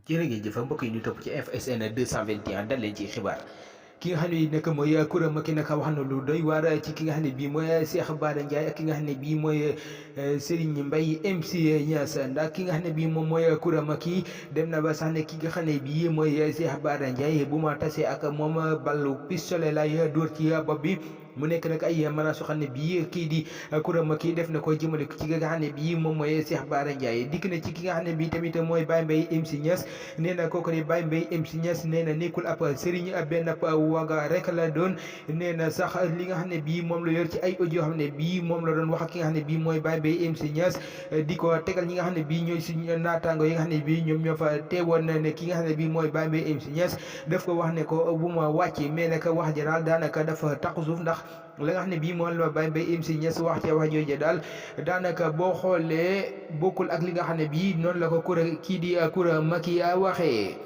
jërë ngeen jëf mbokk yi ñu topp ci FSN 221 dal leen ci xibaar ki nga xam ne nag mooy Coura Macky nag wax na lu doy waar ci ki nga xam ne bii mooy Cheikh Bara Ndiaye ak ki nga xam ne bii mooy Serigne Mbaye MC Niass ndax ki nga xam ne bii moom mooy Coura Macky dem na ba sax ne ki nga xam ne bii mooy Cheikh Bara Ndiaye bu ma tasee ak moom ballu pistolet lay dóor ci bopp bi. mu nekk nag ay menaces yoo xam ne bii kii di Coura Macky def na ko jëmale ci ki nga xam ne bii moom mooy Cheikh Bara Ndiaye dikk na ci ki nga xam ne bii tamit mooy Baye Mbaye MC Niass nee na kooku ne Baye Mbaye MC Niass nee na nekkul ab sëriñ benn ab waga rek la doon nee na sax li nga xam ne bii moom la yor ci ay audio xam ne bii moom la doon wax ak ki nga xam ne bii mooy Baye Mbaye MC Niass di ko tegal ñi nga xam ne bii ñooy suñu naataango yi nga xam ne bii ñoom ñoo fa teewoon ne ki nga xam ne bii mooy Baye Mbaye MC Niass daf ko wax ne ko bu ma wàcc mais nag wax ji daal daanaka dafa taqu suuf ndax la nga xam ne bii moom la Baye Mbaye MC Niass wax ca wax jooju daal daanaka boo xoolee bokkul ak li nga xam ne bii noonu la ko kii di Coura Macky waxee.